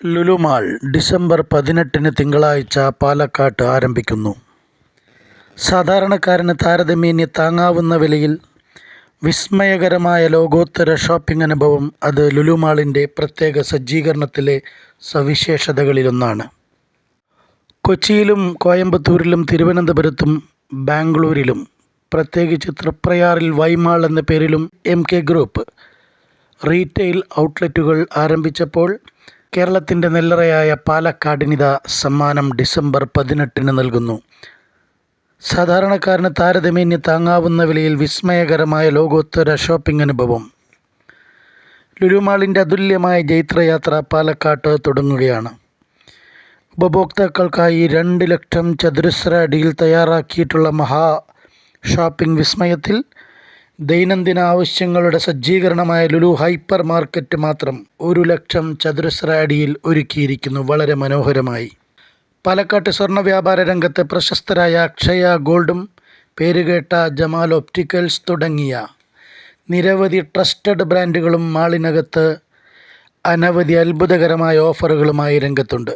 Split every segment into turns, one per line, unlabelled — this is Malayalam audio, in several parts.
ലുലു മാൾ ഡിസംബർ 18 തിങ്കളാഴ്ച പാലക്കാട്ട് ആരംഭിക്കുന്നു. സാധാരണക്കാരന് താരതമ്യേന താങ്ങാവുന്ന വിലയിൽ വിസ്മയകരമായ ലോകോത്തര ഷോപ്പിംഗ് അനുഭവം അത് ലുലു മാളിൻ്റെ പ്രത്യേക സജ്ജീകരണത്തിലെ സവിശേഷതകളിലൊന്നാണ്. കൊച്ചിയിലും കോയമ്പത്തൂരിലും തിരുവനന്തപുരത്തും ബാംഗ്ലൂരിലും പ്രത്യേകിച്ച് തൃപ്രയാറിൽ വൈമാൾ എന്ന പേരിലും MK ഗ്രൂപ്പ് റീറ്റെയിൽ ഔട്ട്ലെറ്റുകൾ ആരംഭിച്ചപ്പോൾ കേരളത്തിൻ്റെ നെല്ലറയായ പാലക്കാടിനിതാ സമ്മാനം ഡിസംബർ 18 നൽകുന്നു. സാധാരണക്കാരന് താരതമ്യേന താങ്ങാവുന്ന വിലയിൽ വിസ്മയകരമായ ലോകോത്തര ഷോപ്പിംഗ് അനുഭവം. ലുലു മാളിൻ്റെ അതുല്യമായ ജൈത്രയാത്ര പാലക്കാട്ട് തുടങ്ങുകയാണ്. ഉപഭോക്താക്കൾക്കായി 2 ലക്ഷം ചതുരശ്ര അടിയിൽ തയ്യാറാക്കിയിട്ടുള്ള മഹാ ഷോപ്പിംഗ് വിസ്മയത്തിൽ ദൈനംദിന ആവശ്യങ്ങളുടെ സജ്ജീകരണമായ ലുലു ഹൈപ്പർ മാർക്കറ്റ് മാത്രം 1 ലക്ഷം ചതുരശ്ര അടിയിൽ ഒരുക്കിയിരിക്കുന്നു. വളരെ മനോഹരമായി. പാലക്കാട്ട് സ്വർണ്ണ വ്യാപാര രംഗത്ത് പ്രശസ്തരായ അക്ഷയ ഗോൾഡും പേരുകേട്ട ജമാൽ ഒപ്റ്റിക്കൽസ് തുടങ്ങിയ നിരവധി ട്രസ്റ്റഡ് ബ്രാൻഡുകളും മാളിനകത്ത് അനവധി അത്ഭുതകരമായ ഓഫറുകളുമായി രംഗത്തുണ്ട്.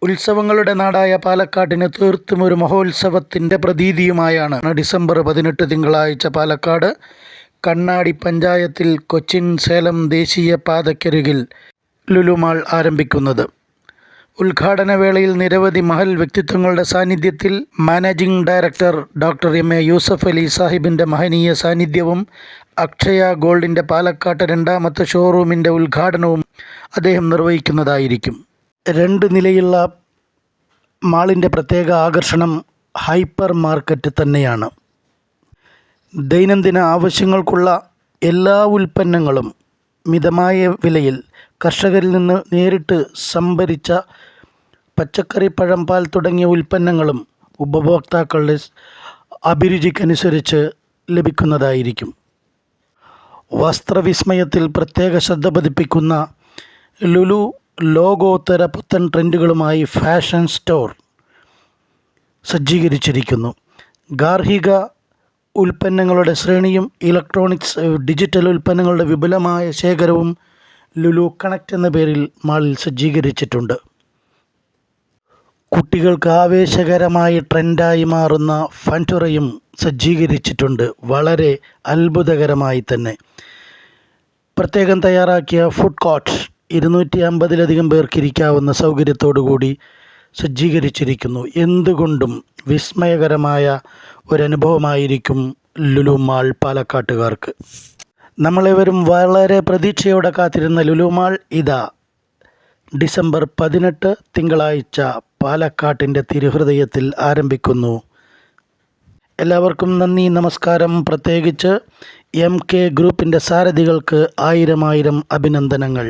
ഉത്സവങ്ങളുടെ നാടായ പാലക്കാടിന് തീർത്തും ഒരു മഹോത്സവത്തിൻ്റെ പ്രതീതിയുമായാണ് ഡിസംബർ 18 തിങ്കളാഴ്ച പാലക്കാട് കണ്ണാടി പഞ്ചായത്തിൽ കൊച്ചിൻ സേലം ദേശീയ പാതയ്ക്കരികിൽ ലുലു മാൾ ആരംഭിക്കുന്നത്. ഉദ്ഘാടന വേളയിൽ നിരവധി മഹൽ വ്യക്തിത്വങ്ങളുടെ സാന്നിധ്യത്തിൽ managing director doctor MA Yusuf Ali സാഹിബിൻ്റെ മഹനീയ സാന്നിധ്യവും അക്ഷയ ഗോൾഡിൻ്റെ പാലക്കാട്ട് 2ാമത്തെ ഷോറൂമിൻ്റെ ഉദ്ഘാടനവും അദ്ദേഹം നിർവഹിക്കുന്നതായിരിക്കും. 2 നിലയുള്ള മാളിൻ്റെ പ്രത്യേക ആകർഷണം ഹൈപ്പർ മാർക്കറ്റ് തന്നെയാണ്. ദൈനംദിന ആവശ്യങ്ങൾക്കുള്ള എല്ലാ ഉൽപ്പന്നങ്ങളും മിതമായ വിലയിൽ കർഷകരിൽ നിന്ന് നേരിട്ട് സംഭരിച്ച പച്ചക്കറി, പഴം, പാൽ തുടങ്ങിയ ഉൽപ്പന്നങ്ങളും ഉപഭോക്താക്കളുടെ അഭിരുചിക്കനുസരിച്ച് ലഭിക്കുന്നതായിരിക്കും. വസ്ത്രവിസ്മയത്തിൽ പ്രത്യേക ശ്രദ്ധ പതിപ്പിക്കുന്ന ലുലു ലോകോത്തര പുത്തൻ ട്രെൻഡുകളുമായി ഫാഷൻ സ്റ്റോർ സജ്ജീകരിച്ചിരിക്കുന്നു. ഗാർഹിക ഉൽപ്പന്നങ്ങളുടെ ശ്രേണിയും ഇലക്ട്രോണിക്സ്, ഡിജിറ്റൽ ഉൽപ്പന്നങ്ങളുടെ വിപുലമായ ശേഖരവും ലുലു കണക്റ്റ് എന്ന പേരിൽ മാളിൽ സജ്ജീകരിച്ചിട്ടുണ്ട്. കുട്ടികൾക്ക് ആവേശകരമായി ട്രെൻഡായി മാറുന്ന ഫൻറ്റുറയും സജ്ജീകരിച്ചിട്ടുണ്ട്. വളരെ അത്ഭുതകരമായി തന്നെ പ്രത്യേകം തയ്യാറാക്കിയ ഫുഡ് കോർട്ട് 250-ലധികം പേർക്കിരിക്കാവുന്ന സൗകര്യത്തോടുകൂടി സജ്ജീകരിച്ചിരിക്കുന്നു. എന്തുകൊണ്ടും വിസ്മയകരമായ ഒരനുഭവമായിരിക്കും ലുലു മാൾ പാലക്കാട്ടുകാർക്ക്. നമ്മളേവരും വളരെ പ്രതീക്ഷയോടെ കാത്തിരുന്ന ലുലു മാൾ ഇതാ ഡിസംബർ 18 തിങ്കളാഴ്ച പാലക്കാട്ടിൻ്റെ തിരുഹൃദയത്തിൽ ആരംഭിക്കുന്നു. എല്ലാവർക്കും നന്ദി, നമസ്കാരം. പ്രത്യേകിച്ച് MK ഗ്രൂപ്പിൻ്റെ സാരഥികൾക്ക് 1000 അഭിനന്ദനങ്ങൾ.